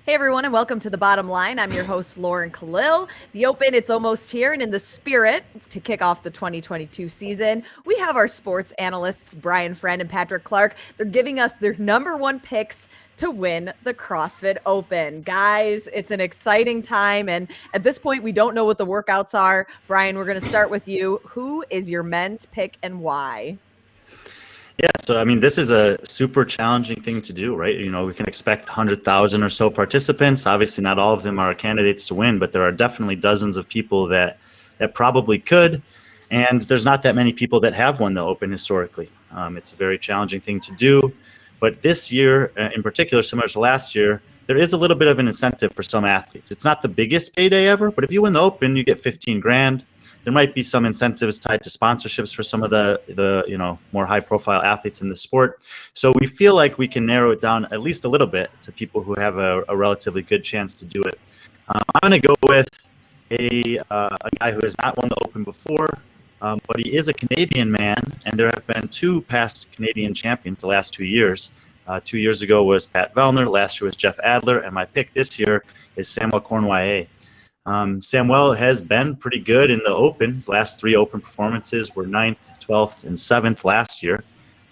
Hey everyone, and welcome to The Bottom Line. I'm your host, Lauren Khalil. The Open, it's almost here, and in the spirit to kick off the 2022 season, we have our sports analysts, Brian Friend and Patrick Clark. They're giving us their number one picks to win the CrossFit Open. Guys, it's an exciting time, and at this point, we don't know what the workouts are. Brian, we're going to start with you. Who is your men's pick and why? Yeah, so I mean, this is a super challenging thing to do, right? You know, we can expect 100,000 or so participants. Obviously, not all of them are candidates to win, but there are definitely dozens of people that probably could. And there's not that many people that have won the Open historically. It's a very challenging thing to do. But this year, in particular, similar to last year, there is a little bit of an incentive for some athletes. It's not the biggest payday ever, but if you win the Open, you get 15 grand. There might be some incentives tied to sponsorships for some of the more high profile athletes in the sport. So we feel like we can narrow it down at least a little bit to people who have a relatively good chance to do it. I'm going to go with a guy who has not won the Open before, but he is a Canadian man, and there have been two past Canadian champions the last 2 years. 2 years ago was Pat Vellner, last year was Jeff Adler, and my pick this year is Samuel Cornwallis. Samuel has been pretty good in the Open. His last three Open performances were 9th, 12th, and 7th last year.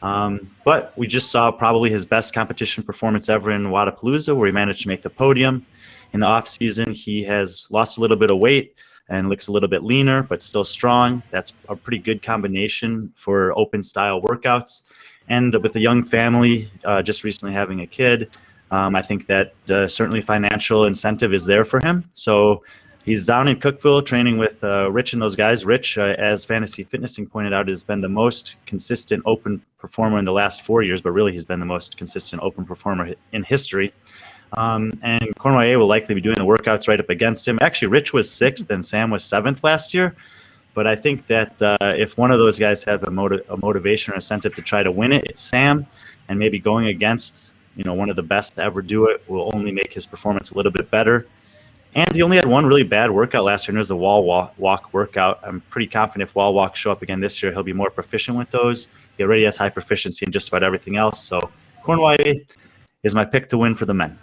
But we just saw probably his best competition performance ever in Wodapalooza, where he managed to make the podium. In the offseason, he has lost a little bit of weight and looks a little bit leaner, but still strong. That's a pretty good combination for Open-style workouts. And with a young family, just recently having a kid, I think that certainly financial incentive is there for him. So he's down in Cookeville training with Rich and those guys. Rich, as Fantasy Fitnessing pointed out, has been the most consistent Open performer in the last 4 years, but really he's been the most consistent Open performer in history. And Cornwallis will likely be doing the workouts right up against him. Actually, Rich was 6th and Sam was 7th last year. But I think that if one of those guys have a motivation or incentive to try to win it, it's Sam. And maybe going against one of the best to ever do it will only make his performance a little bit better. And he only had one really bad workout last year, and it was the wall walk workout. I'm pretty confident if wall walks show up again this year, he'll be more proficient with those. He already has high proficiency in just about everything else. So Cornwallis is my pick to win for the men.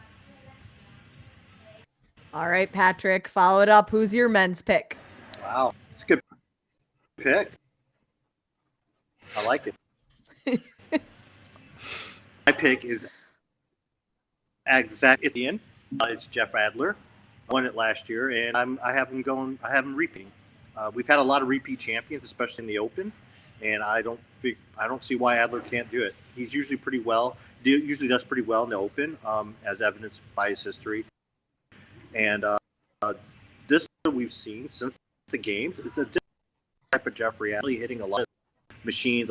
All right, Patrick, follow it up. Who's your men's pick? Wow, it's a good pick. I like it. My pick is exact at the end. It's Jeff Adler. I won it last year, and I have him repeating. We've had a lot of repeat champions, especially in the Open, and I don't see why Adler can't do it. He's usually usually does pretty well in the Open, as evidenced by his history. And this we've seen since the games is a different type of Jeffrey Adler, hitting a lot of machines,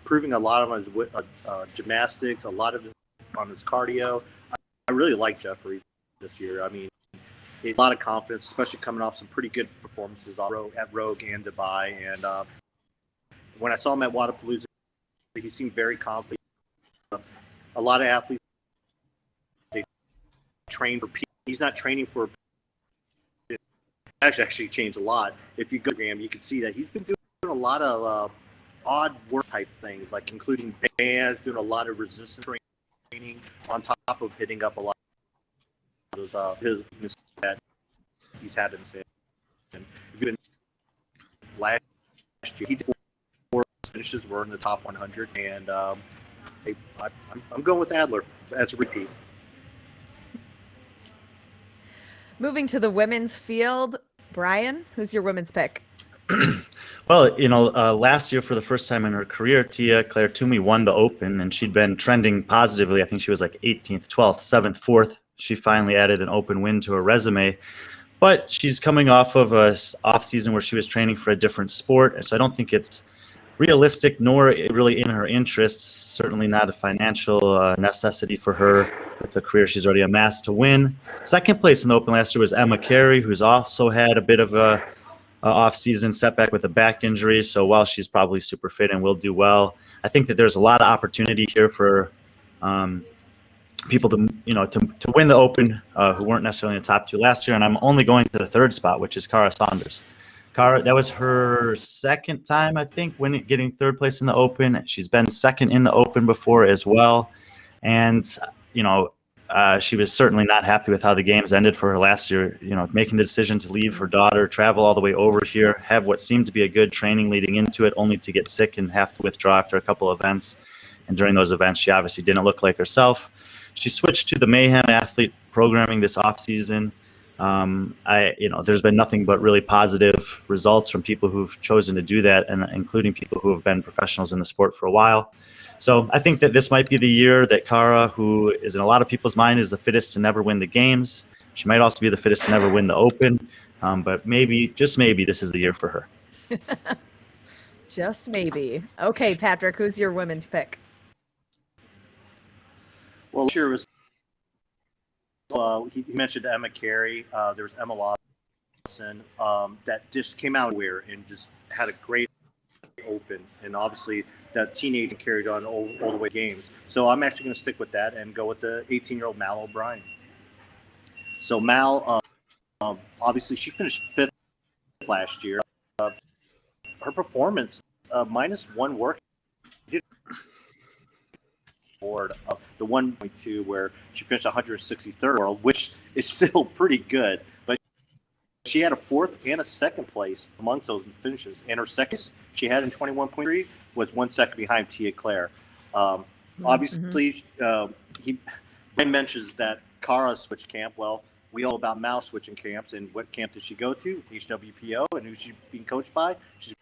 proving a lot on his gymnastics, a lot of it on his cardio. I really like Jeffrey this year. I mean, a lot of confidence, especially coming off some pretty good performances at Rogue and Dubai. And when I saw him at Wodapalooza, he seemed very confident. A lot of athletes, they train for peak. He's not training for. Actually changed a lot. If you go to Graham, you can see that he's been doing a lot of odd work type things, like including bands, doing a lot of resistance training on top of hitting up a lot of those his that he's had in the and if you last year, he did 4 finishes were in the top 100, and I'm going with Adler as a repeat. Moving to the women's field, Brian, who's your women's pick? Well, last year for the first time in her career, Claire Toomey won the Open, and she'd been trending positively. I think she was like 18th, 12th, 7th, 4th. She finally added an Open win to her resume. But she's coming off of a off season where she was training for a different sport, and so I don't think it's realistic nor really in her interests. Certainly not a financial necessity for her with the career she's already amassed to win. Second place in the Open last year was Emma Carey, who's also had a bit of a off-season setback with a back injury. So while she's probably super fit and will do well, I think that there's a lot of opportunity here for people to win the Open who weren't necessarily in the top 2 last year. And I'm only going to the 3rd spot, which is Cara Saunders. Cara, that was her second time, I think, getting 3rd place in the Open. She's been 2nd in the Open before as well. And, she was certainly not happy with how the games ended for her last year. You know, making the decision to leave her daughter, travel all the way over here, have what seemed to be a good training leading into it, only to get sick and have to withdraw after a couple of events. And during those events, she obviously didn't look like herself. She switched to the Mayhem athlete programming this off season. There's been nothing but really positive results from people who've chosen to do that, and including people who have been professionals in the sport for a while. So I think that this might be the year that Cara, who is in a lot of people's mind is the fittest to never win the games, she might also be the fittest to never win the Open. But maybe, just maybe, this is the year for her. Just maybe. Okay, Patrick, who's your women's pick? Well, sure was. He mentioned Emma Carey. There was Emma Lawson that just came out where and just had a great Open, and obviously that teenager carried on all the way games. So I'm actually going to stick with that and go with the 18-year-old Mal O'Brien. So Mal, obviously she finished 5th last year. Her performance, minus one work, board of the 1.2 where she finished 163rd world, which is still pretty good, but she had a 4th and a 2nd place amongst those finishes, and her second she had in 21.3 was 1 second behind Tia Claire. Obviously, he mentions that Cara switched camp. Well, we all about Mal switching camps, and what camp did she go to? HWPO, and who's she being coached by? She's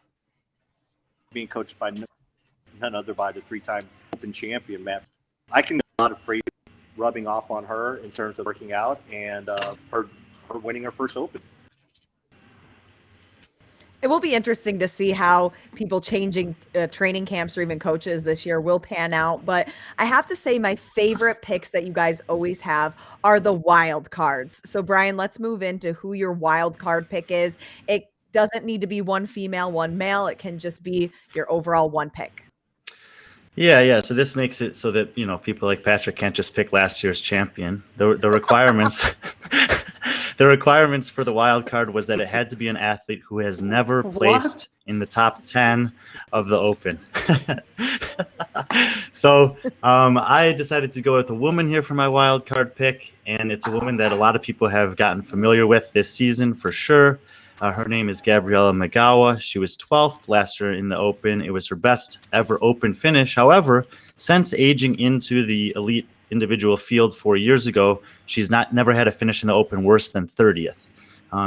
being coached by none other by the 3-time Open champion, Matt. I can not afraid rubbing off on her in terms of working out and her winning her first Open. It will be interesting to see how people changing training camps or even coaches this year will pan out. But I have to say my favorite picks that you guys always have are the wild cards. So Brian, let's move into who your wild card pick is. It doesn't need to be one female, one male. It can just be your overall one pick. Yeah. So this makes it so that, people like Patrick can't just pick last year's champion. The requirements the requirements for the wild card was that it had to be an athlete who has never placed in the top 10 of the Open. So I decided to go with a woman here for my wild card pick, and it's a woman that a lot of people have gotten familiar with this season for sure. Her name is Gabriella Magawa. She was 12th last year in the Open. It was her best ever Open finish. However, since aging into the elite individual field 4 years ago, she's never had a finish in the Open worse than 30th.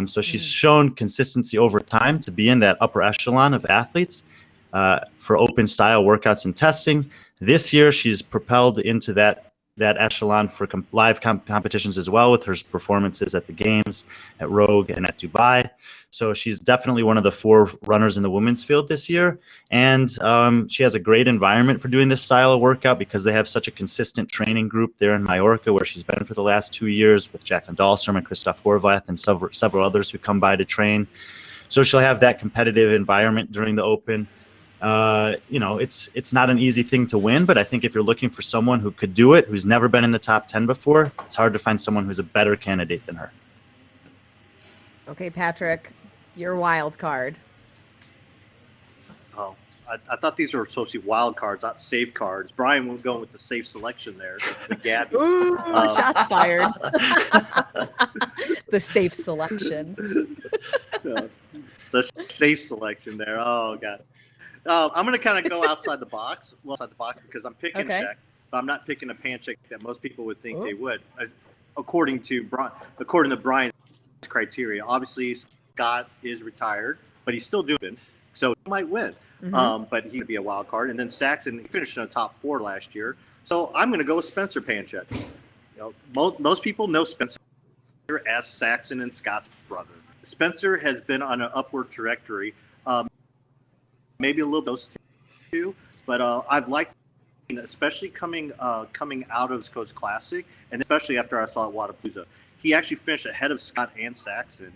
So she's shown consistency over time to be in that upper echelon of athletes for Open style workouts and testing. This year, she's propelled into that echelon for live competitions as well, with her performances at the Games, at Rogue, and at Dubai. So she's definitely one of the 4 runners in the women's field this year. And she has a great environment for doing this style of workout because they have such a consistent training group there in Mallorca, where she's been for the last 2 years with Jacqueline Dahlstrom and Christoph Horvath and several others who come by to train. So she'll have that competitive environment during the Open. It's not an easy thing to win, but I think if you're looking for someone who could do it, who's never been in the top 10 before, it's hard to find someone who's a better candidate than her. Okay, Patrick, your wild card. Oh, I thought these were supposed to be wild cards, not safe cards. Brian was going with the safe selection there, the Gabby. Ooh, shots fired. The safe selection. The safe selection there. Oh, God. I'm going to kind of go outside the box because I'm picking check, but I'm not picking a pan check that most people would think they would, according to Brian's criteria. Obviously, Scott is retired, but he's still doing it, so he might win. But he could be a wild card. And then Saxon, he finished in the top 4 last year, so I'm going to go with Spencer Panchek. Most people know Spencer as Saxon and Scott's brother. Spencer has been on an upward trajectory. Maybe a little those two, but I've liked, especially coming out of the Coast Classic, and especially after I saw at Wadapalooza. He actually finished ahead of Scott and Saxon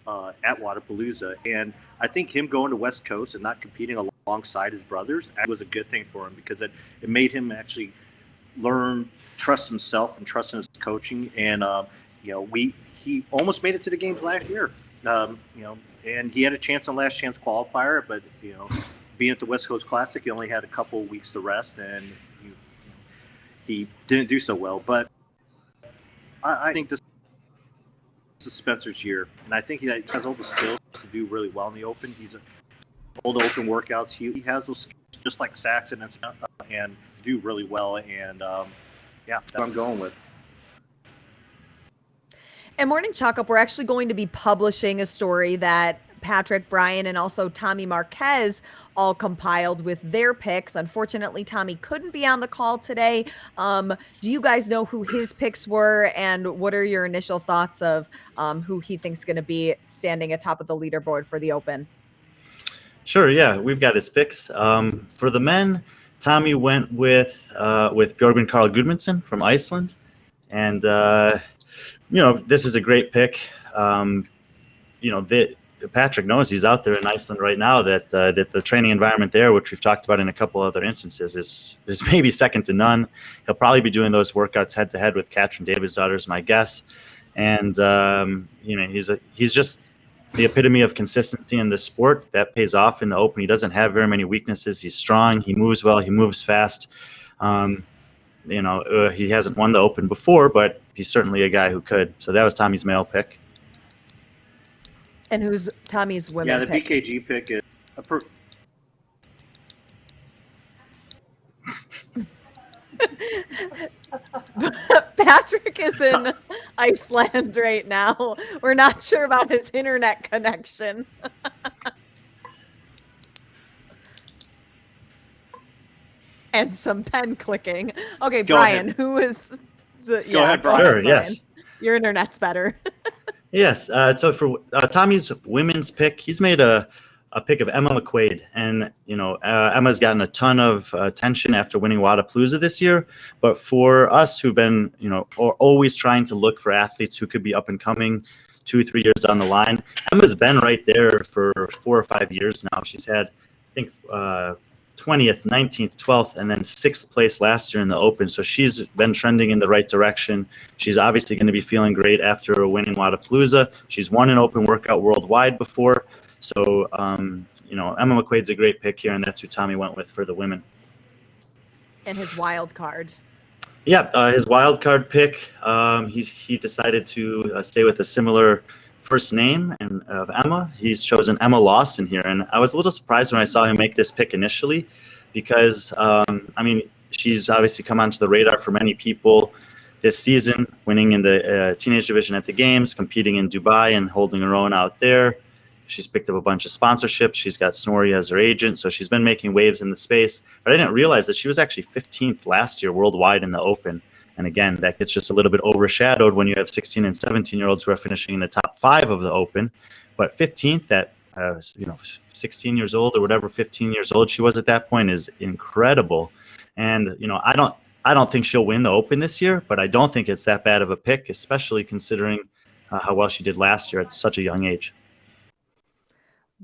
at Wadapalooza, and I think him going to West Coast and not competing alongside his brothers was a good thing for him, because it made him actually trust himself and trust in his coaching, and he almost made it to the Games last year. And he had a chance on last chance qualifier, but being at the West Coast Classic, he only had a couple of weeks to rest, and he didn't do so well. But I think this is Spencer's year, and I think he has all the skills to do really well in the Open. He's all the Open workouts. He has those skills just like Saxon and do really well. And yeah, that's what I'm going with. And Morning Chalk Up, we're actually going to be publishing a story that Patrick, Brian, and also Tommy Marquez all compiled with their picks. Unfortunately, Tommy couldn't be on the call today. Do you guys know who his picks were, and what are your initial thoughts of who he thinks is going to be standing atop of the leaderboard for the Open? Sure, yeah, we've got his picks. For the men, Tommy went with Björgvin Karl Gudmundsson from Iceland, and this is a great pick. Patrick knows he's out there in Iceland right now. That the training environment there, which we've talked about in a couple other instances, is maybe second to none. He'll probably be doing those workouts head to head with Katrin Davidsdottir, is my guess. And he's just the epitome of consistency in the sport. That pays off in the Open. He doesn't have very many weaknesses. He's strong. He moves well. He moves fast. He hasn't won the Open before, but he's certainly a guy who could. So that was Tommy's male pick. And who's Tommy's women? Yeah, the BKG pick is Patrick is in Iceland right now. We're not sure about his internet connection. And some pen clicking. Okay, Brian, who is the... Go ahead, Brian. Sure, yes. Your internet's better. Yes. So for Tommy's women's pick, he's made a pick of Emma McQuaid. And, Emma's gotten a ton of attention after winning Wadapalooza this year. But for us who've been, always trying to look for athletes who could be up and coming 2-3 years down the line, Emma's been right there for 4 or 5 years now. She's had, I think, 20th, 19th, 12th, and then 6th place last year in the Open. So she's been trending in the right direction. She's obviously going to be feeling great after winning Wadapalooza. She's won an Open workout worldwide before. So, Emma McQuaid's a great pick here, and that's who Tommy went with for the women. And his wild card. Yeah, his wild card pick, he decided to stay with a similar first name of Emma. He's chosen Emma Lawson here, and I was a little surprised when I saw him make this pick initially because, she's obviously come onto the radar for many people this season, winning in the teenage division at the Games, competing in Dubai and holding her own out there. She's picked up a bunch of sponsorships. She's got Snorri as her agent, so she's been making waves in the space. But I didn't realize that she was actually 15th last year worldwide in the Open. And again, that gets just a little bit overshadowed when you have 16 and 17-year-olds who are finishing in the top 5 of the Open. But 15th, that 16 years old or whatever 15 years old she was at that point is incredible. And I don't think she'll win the Open this year, but I don't think it's that bad of a pick, especially considering how well she did last year at such a young age.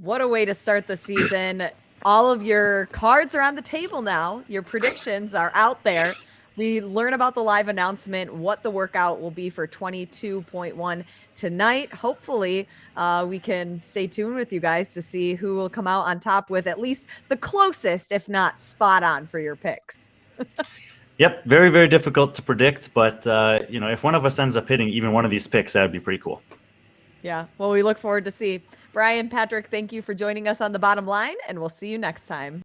What a way to start the season. All of your cards are on the table now. Your predictions are out there. We learn about the live announcement, what the workout will be for 22.1 tonight. Hopefully, we can stay tuned with you guys to see who will come out on top with at least the closest, if not spot on, for your picks. Yep, very, very difficult to predict. But, if one of us ends up hitting even one of these picks, that would be pretty cool. Yeah, well, we look forward to see. Brian, Patrick, thank you for joining us on The Bottom Line, and we'll see you next time.